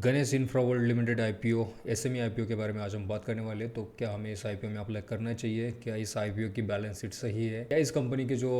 Ganesh infra world limited IPO SME IPO के बारे में आज हम बात करने वाले हैं। तो क्या हमें इस आईपीओ में अप्लाई करना चाहिए? क्या इस आईपीओ की बैलेंस शीट सही है? क्या इस कंपनी के जो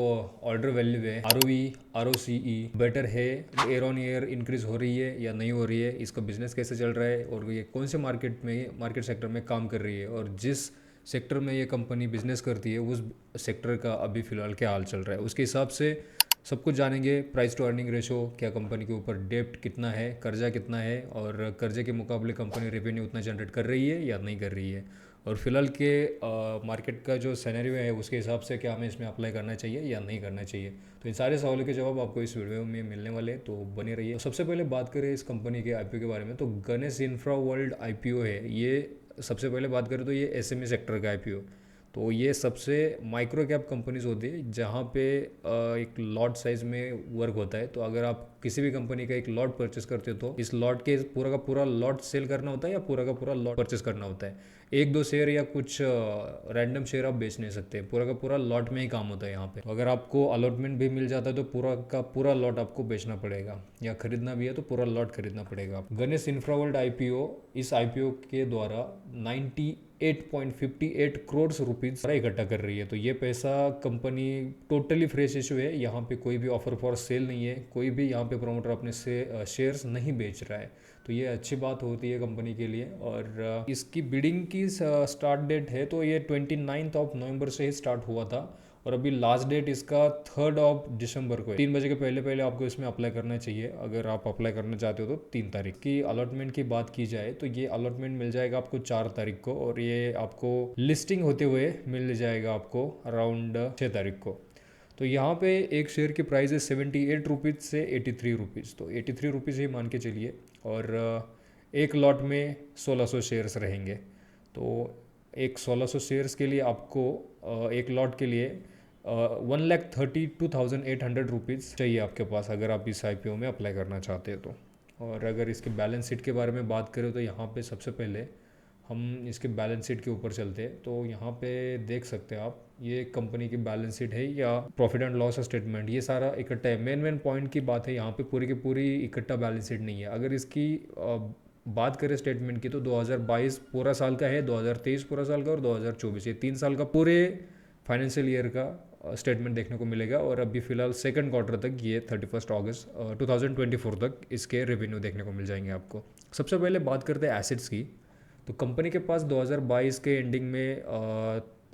ऑर्डर वैल्यू है आरओई आरओसीई बेटर है, ईयर ऑन ईयर इंक्रीज हो रही है या नहीं हो रही है, इसका बिजनेस कैसे चल रहा है और ये कौन से मार्केट सेक्टर में काम कर रही है और जिस सेक्टर में ये कंपनी बिजनेस करती है उस सेक्टर का अभी फ़िलहाल क्या हाल चल रहा है, उसके हिसाब से सब कुछ जानेंगे। प्राइस टू अर्निंग रेशो, क्या कंपनी के ऊपर डेप्ट कितना है, कर्जा कितना है और कर्जे के मुकाबले कंपनी रेवेन्यू उतना जनरेट कर रही है या नहीं कर रही है, और फिलहाल के मार्केट का जो सिनेरियो है उसके हिसाब से क्या हमें इसमें अप्लाई करना चाहिए या नहीं करना चाहिए। तो इन सारे सवालों के जवाब आपको इस वीडियो में मिलने वाले हैं, तो बने रहिए। सबसे पहले बात करें इस कंपनी के आईपीओ के बारे में, तो गणेश इंफ्रा वर्ल्ड आईपीओ है ये। सबसे पहले बात करें तो ये एसएमई सेक्टर का आईपीओ। तो ये सबसे माइक्रो कैप कंपनीज होती है जहाँ पे एक लॉट साइज में वर्क होता है। तो अगर आप किसी भी कंपनी का एक लॉट परचेस करते हो तो इस लॉट के पूरा का पूरा लॉट सेल करना होता है या पूरा का पूरा लॉट परचेस करना होता है। एक दो शेयर या कुछ रैंडम शेयर आप बेच नहीं सकते, पूरा का पूरा लॉट में ही काम होता है यहाँ पे। तो अगर आपको अलॉटमेंट भी मिल जाता है तो पूरा का पूरा लॉट आपको बेचना पड़ेगा, या खरीदना भी है तो पूरा लॉट खरीदना पड़ेगा। गणेश इंफ्रा वर्ल्ड आईपीओ, इस आईपीओ के द्वारा 98.58 करोड़ रुपीज इकट्ठा कर रही है। तो ये पैसा कंपनी टोटली फ्रेश इशू है, यहाँ पे कोई भी ऑफर फॉर सेल नहीं है, कोई भी यहाँ पे प्रमोटर अपने से शेयर्स नहीं बेच रहा है। तो ये अच्छी बात होती है कंपनी के लिए। और इसकी बिडिंग की स्टार्ट डेट है तो ये 29 नवंबर से ही स्टार्ट हुआ था और अभी लास्ट डेट इसका 3 दिसंबर को है। 3 बजे के पहले पहले आपको इसमें अप्लाई करना चाहिए अगर आप अप्लाई करना चाहते हो तो 3 तारीख की। अलॉटमेंट की बात की जाए तो ये अलॉटमेंट मिल जाएगा आपको 4 तारीख को और ये आपको लिस्टिंग होते हुए मिल जाएगा आपको अराउंड 6 तारीख को। तो यहाँ पे एक शेयर की प्राइस है 78 रुपीज़ से 83 रुपीज़, तो 83 रुपीज़ ही मान के चलिए। और एक लॉट में 1600 शेयर्स रहेंगे। तो एक 1600 शेयर्स के लिए आपको एक लॉट के लिए 1,32,800 रुपीज़ चाहिए आपके पास अगर आप इस आईपीओ में अप्लाई करना चाहते हो तो। और अगर इसके बैलेंस शीट के बारे में बात करें तो यहाँ पे सबसे पहले हम इसके बैलेंस शीट के ऊपर चलते हैं। तो यहाँ पे देख सकते हैं आप, ये कंपनी की बैलेंस शीट है या प्रॉफिट एंड लॉस स्टेटमेंट, ये सारा इकट्ठा है। मेन पॉइंट की बात है, यहाँ पे पूरी की पूरी इकट्ठा बैलेंस शीट नहीं है। अगर इसकी बात करें स्टेटमेंट की तो 2022 पूरा साल का है, 2023 पूरा साल का और 2024, ये 3 साल का पूरे फाइनेंशियल ईयर का स्टेटमेंट देखने को मिलेगा। और अभी फिलहाल सेकंड क्वार्टर तक, ये 31 अगस्त 2024 तक इसके रेवेन्यू देखने को मिल जाएंगे आपको। सबसे पहले बात करते हैं एसेट्स की। तो कंपनी के पास 2022 के एंडिंग में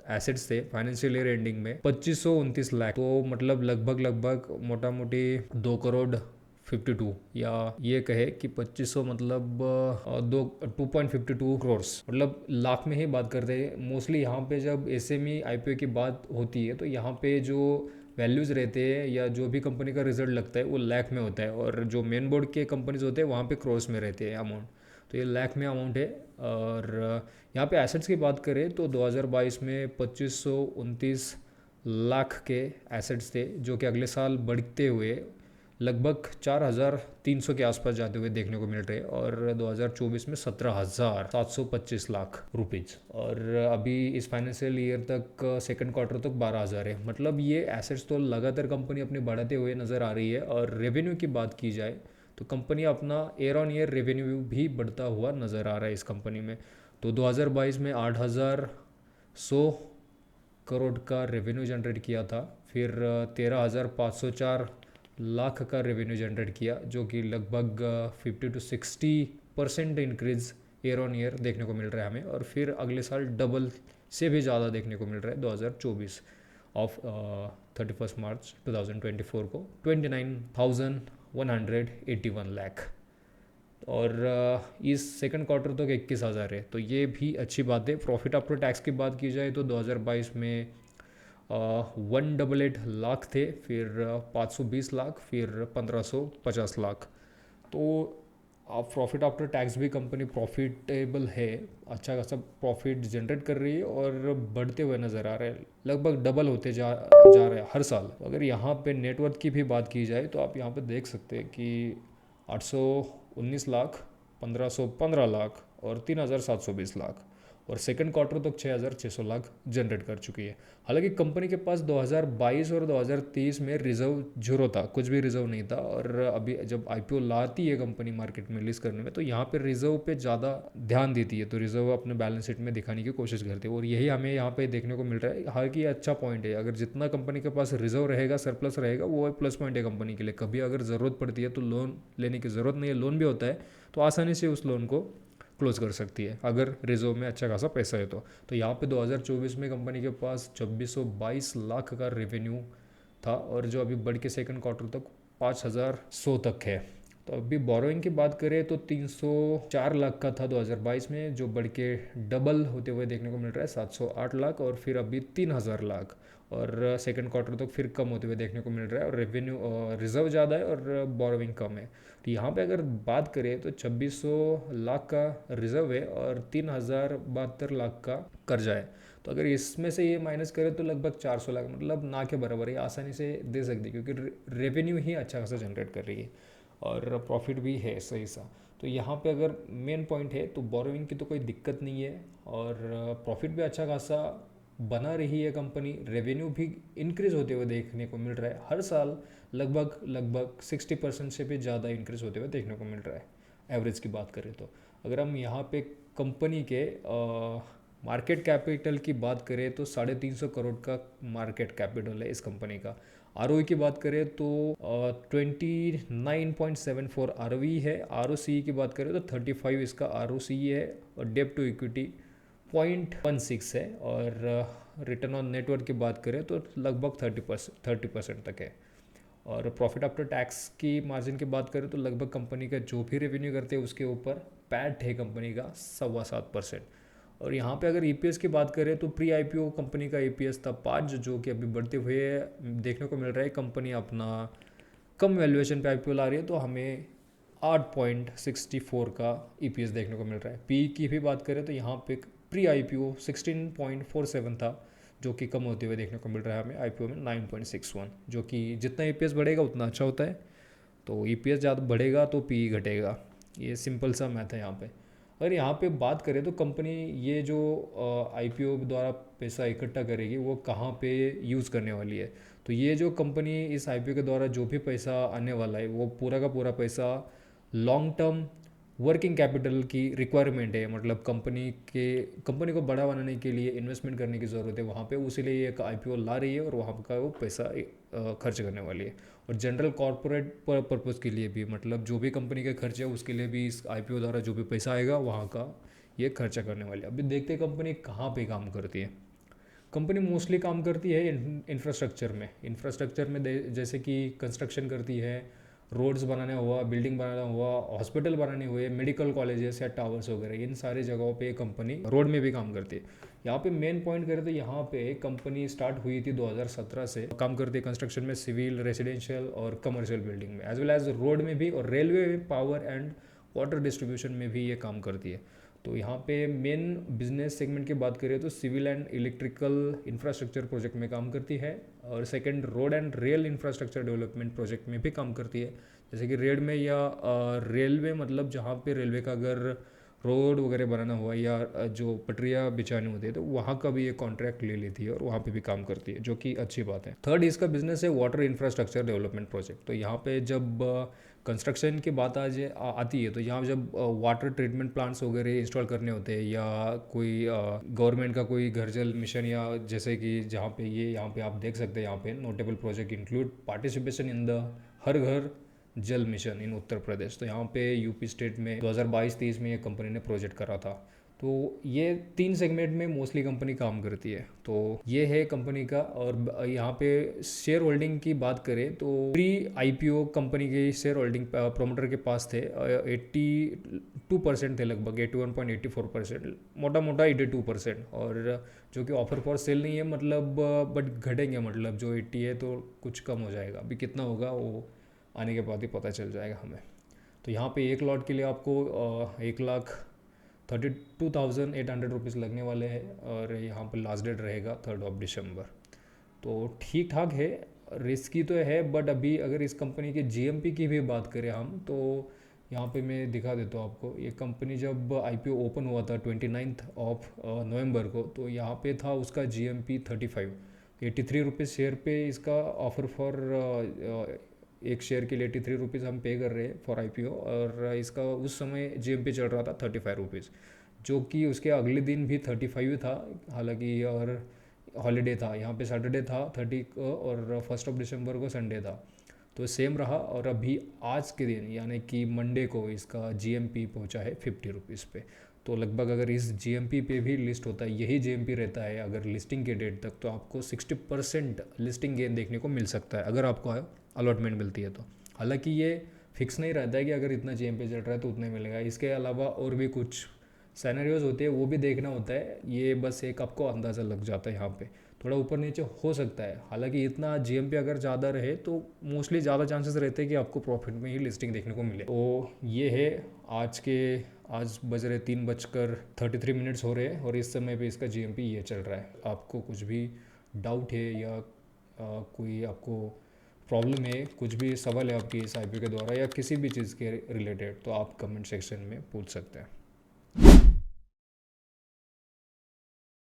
एसेट्स थे, फाइनेंशियल ईयर एंडिंग में 2529 लाख, तो मतलब लगभग मोटा मोटी 2 करोड़ 52, या ये कहे कि 2500 मतलब 2.52 करोड़, मतलब लाख में ही बात करते हैं मोस्टली। यहाँ पे जब एसएमई आईपीओ की बात होती है तो यहाँ पे जो वैल्यूज़ रहते हैं या जो भी कंपनी का रिजल्ट लगता है वो लाख में होता है, और जो मेन बोर्ड के कंपनीज होते हैं वहाँ पे क्रोर्स में रहते हैं अमाउंट। तो ये लाख में अमाउंट है। और यहाँ पे एसेट्स की बात करें तो 2022 में 2529 लाख के एसेट्स थे, जो कि अगले साल बढ़ते हुए लगभग 4,300 के आसपास जाते हुए देखने को मिल रहे हैं। और 2024 में 17,725 लाख रुपीज़, और अभी इस फाइनेंशियल ईयर तक सेकंड क्वार्टर तक 12,000 है। मतलब ये एसेट्स तो लगातार कंपनी अपनी बढ़ाते हुए नज़र आ रही है। और रेवेन्यू की बात की जाए तो कंपनी अपना ईयर ऑन ईयर रेवेन्यू भी बढ़ता हुआ नज़र आ रहा है इस कंपनी में। तो 2022 में 8,100 करोड़ का रेवेन्यू जनरेट किया था, फिर 13,504 लाख का रेवेन्यू जनरेट किया, जो कि लगभग 50 to 60% increase year on year देखने को मिल रहा है हमें। और फिर अगले साल डबल से भी ज़्यादा देखने को मिल रहा है 2024 ऑफ 31 मार्च 2024 को 29,181 लाख। और इस सेकंड क्वार्टर तक 21,000 है, तो ये भी अच्छी बात है। प्रॉफिट आफ्टर टैक्स की बात की जाए तो 2022 में 188 लाख थे, फिर 520 लाख, फिर 1550 लाख। तो आप प्रॉफिट आफ्टर टैक्स भी कंपनी प्रॉफिटेबल है, अच्छा खासा प्रॉफिट जनरेट कर रही है और बढ़ते हुए नज़र आ रहा है, लगभग डबल होते जा रहा है हर साल। अगर यहाँ पे नेटवर्थ की भी बात की जाए तो आप यहाँ पे देख सकते हैं कि 819 लाख, 1515 लाख और 3,720 लाख। और सेकंड क्वार्टर तक 6,600 लाख जनरेट कर चुकी है। हालांकि कंपनी के पास 2022 और 2023 में रिजर्व जीरो था, कुछ भी रिजर्व नहीं था। और अभी जब आईपीओ लाती है कंपनी मार्केट में लिस्ट करने में, तो यहाँ पे रिजर्व पे ज़्यादा ध्यान देती है, तो रिजर्व अपने बैलेंस शीट में दिखाने की कोशिश करती है, और यही हमें यहाँ पे देखने को मिल रहा है। हालांकि ये अच्छा पॉइंट है, अगर जितना कंपनी के पास रिजर्व रहेगा, सरप्लस रहेगा, वो प्लस पॉइंट है कंपनी के लिए। कभी अगर ज़रूरत पड़ती है तो लोन लेने की ज़रूरत नहीं है, लोन भी होता है तो आसानी से उस लोन को क्लोज कर सकती है अगर रिजर्व में अच्छा खासा पैसा है तो यहाँ पे 2024 में कंपनी के पास 2622 लाख का रेवेन्यू था, और जो अभी बढ़ के सेकंड क्वार्टर तक 5100 तक है। तो अभी बोरोइंग की बात करें तो 304 लाख का था 2022 में, जो बढ़ के डबल होते हुए देखने को मिल रहा है 708 लाख, और फिर अभी 3000 लाख, और सेकंड क्वार्टर तक फिर कम होते हुए देखने को मिल रहा है। और रेवेन्यू रिजर्व ज़्यादा है और बोरोइंग कम है। तो यहाँ पे अगर बात करें तो 2600 लाख का रिजर्व है और 3072 लाख का कर्जा है। तो अगर इसमें से ये माइनस करें तो लगभग 400 लाख, मतलब ना के बराबर है, आसानी से दे सकती है, क्योंकि रेवेन्यू ही अच्छा खासा जनरेट कर रही है और प्रॉफिट भी है सही सा। तो यहाँ पे अगर मेन पॉइंट है तो बोरोइंग की तो कोई दिक्कत नहीं है, और प्रॉफिट भी अच्छा खासा बना रही है कंपनी। रेवेन्यू भी इंक्रीज होते हुए देखने को मिल रहा है, हर साल लगभग 60% से भी ज़्यादा इंक्रीज होते हुए देखने को मिल रहा है एवरेज की बात करें तो। अगर हम यहाँ पे कंपनी के मार्केट कैपिटल की बात करें तो 350 करोड़ का मार्केट कैपिटल है इस कंपनी का। आर की बात करें तो 29.74 आर है। आर की बात करें तो 35 इसका आर है, और डेब्ट टू इक्विटी 0.16 है, और रिटर्न ऑन नेटवर्थ की बात करें तो लगभग 30% तक है। और प्रॉफिट आफ्टर टैक्स की मार्जिन की बात करें तो लगभग कंपनी का जो भी रेवेन्यू करते हैं उसके ऊपर पैट है कंपनी का 7.25%। और यहाँ पे अगर ईपीएस की बात करें तो प्री आईपीओ कंपनी का ईपीएस था 5, जो कि अभी बढ़ते हुए देखने को मिल रहा है। कंपनी अपना कम वैल्यूएशन पे आईपीओ ला रही है, तो हमें 8.64 का ईपीएस देखने को मिल रहा है। पी की भी बात करें तो यहाँ पे प्री आईपीओ 16.47 था, जो कि कम होते हुए देखने को मिल रहा है हमें आईपीओ में 9.61, जो कि जितना ईपीएस बढ़ेगा उतना अच्छा होता है। तो ईपीएस ज़्यादा बढ़ेगा तो पी घटेगा, ये सिंपल सा मैथ है यहाँ पे। अगर यहाँ पे बात करें तो कंपनी ये जो आईपीओ द्वारा पैसा इकट्ठा करेगी वो कहाँ पे यूज़ करने वाली है, तो ये जो कंपनी इस आईपीओ के द्वारा जो भी पैसा आने वाला है वो पूरा का पूरा पैसा लॉन्ग टर्म वर्किंग कैपिटल की रिक्वायरमेंट है। मतलब कंपनी को बड़ा बनाने के लिए इन्वेस्टमेंट करने की ज़रूरत है वहाँ पे, उसी लिए एक आईपीओ ला रही है और वहाँ का वो पैसा खर्च करने वाली है। और जनरल कॉर्पोरेट पर्पज़ के लिए भी, मतलब जो भी कंपनी का खर्च है उसके लिए भी इस आईपीओ द्वारा जो भी पैसा आएगा वहाँ का ये खर्चा करने वाली है। अभी देखते हैं कंपनी कहाँ पे काम करती है। कंपनी मोस्टली काम करती है इंफ्रास्ट्रक्चर में जैसे कि कंस्ट्रक्शन करती है, रोड्स बनाने हुआ, बिल्डिंग बनाना हुआ, हॉस्पिटल बनाने हुए, मेडिकल कॉलेजेस या टावर्स वगैरह, इन सारी जगहों पे कंपनी रोड में भी काम करती है। यहाँ पे मेन पॉइंट करें तो यहाँ पे कंपनी स्टार्ट हुई थी 2017 से, काम करती है कंस्ट्रक्शन में, सिविल, रेजिडेंशियल और कमर्शियल बिल्डिंग में, एज वेल एज रोड में भी, और रेलवे में, पावर एंड वाटर डिस्ट्रीब्यूशन में भी ये काम करती है। तो यहाँ पे मेन बिजनेस सेगमेंट की बात करें तो civil and electrical infrastructure project में काम करती है, और second road and rail infrastructure development project में भी काम करती है। जैसे कि रेल में या रेलवे, मतलब जहाँ पे रेलवे का अगर रोड वगैरह बनाना हुआ या जो पटरियाँ बिछानी होती है तो वहाँ का भी ये कॉन्ट्रैक्ट ले लेती है और वहाँ पे भी काम करती है, जो कि अच्छी बात है। थर्ड इसका बिजनेस है वाटर इंफ्रास्ट्रक्चर डेवलपमेंट प्रोजेक्ट। तो यहाँ पे जब कंस्ट्रक्शन की बात आती है तो यहाँ जब वाटर ट्रीटमेंट प्लांट्स वगैरह इंस्टॉल करने होते हैं, या कोई गवर्नमेंट का कोई घर जल मिशन, या जैसे कि जहाँ पे यहाँ पे आप देख सकते हैं, यहाँ पे notable project include participation in the Har Ghar Jal mission in Uttar Pradesh. तो यहाँ पे यूपी स्टेट में 2022-23 में ये कंपनी ने प्रोजेक्ट करा था। तो ये 3 सेगमेंट में मोस्टली कंपनी काम करती है। तो ये है कंपनी का। और यहाँ पे शेयर होल्डिंग की बात करें तो प्री आईपीओ कंपनी के शेयर होल्डिंग प्रोमोटर के पास थे 82% थे, लगभग 81.84%, मोटा मोटा 82%, और जो कि ऑफर फॉर सेल नहीं है, मतलब बट घटेंगे, मतलब जो 80 है तो कुछ कम हो जाएगा, अभी कितना होगा वो आने के बाद ही पता चल जाएगा हमें। तो यहाँ पे एक लॉट के लिए आपको 1,32,800 रुपीज़ लगने वाले हैं, और यहाँ पर लास्ट डेट रहेगा 3 दिसंबर। तो ठीक ठाक है, रिस्की तो है, बट अभी अगर इस कंपनी के जीएमपी की भी बात करें हम तो यहाँ पे मैं दिखा देता हूँ आपको। ये कंपनी जब आईपीओ ओपन हुआ था 29 ऑफ नवंबर को, तो यहाँ पे था उसका जीएमपी 35, 83 रुपीज़ शेयर पे इसका ऑफर फॉर एक शेयर के लिए 83 रुपीज़ हम पे कर रहे हैं फॉर आईपीओ। और इसका उस समय जीएमपी चल रहा था 35 रुपीज़, जो कि उसके अगले दिन भी 35 था हालांकि। और हॉलीडे था यहाँ पे, सैटरडे था 30 को और 1 दिसंबर को संडे था, तो सेम रहा। और अभी आज के दिन यानी कि मंडे को इसका जीएमपी पहुंचा है 50 रुपीज़ पे। तो लगभग अगर इस जीएमपी पे भी लिस्ट होता है, यही जीएमपी रहता है अगर लिस्टिंग के डेट तक, तो आपको 60% लिस्टिंग गेन देखने को मिल सकता है अगर आपको अलॉटमेंट मिलती है तो। हालांकि ये फिक्स नहीं रहता है कि अगर इतना जीएमपी चल रहा है तो उतना ही मिलेगा। इसके अलावा और भी कुछ सैनरियोज होते हैं, वो भी देखना होता है। ये बस एक आपको अंदाज़ा लग जाता है यहाँ पे, थोड़ा ऊपर नीचे हो सकता है। हालांकि इतना जीएमपी अगर ज़्यादा रहे तो मोस्टली ज़्यादा चांसेस रहते हैं कि आपको प्रॉफिट में ही लिस्टिंग देखने को मिले। तो ये है आज बज रहे 3:33 हो रहे हैं और इस समय पे इसका जीएमपी ये चल रहा है। आपको कुछ भी डाउट है या कोई आपको प्रॉब्लम है, कुछ भी सवाल है आपकी इस आईपीओ के द्वारा या किसी भी चीज़ के रिलेटेड, तो आप कमेंट सेक्शन में पूछ सकते हैं।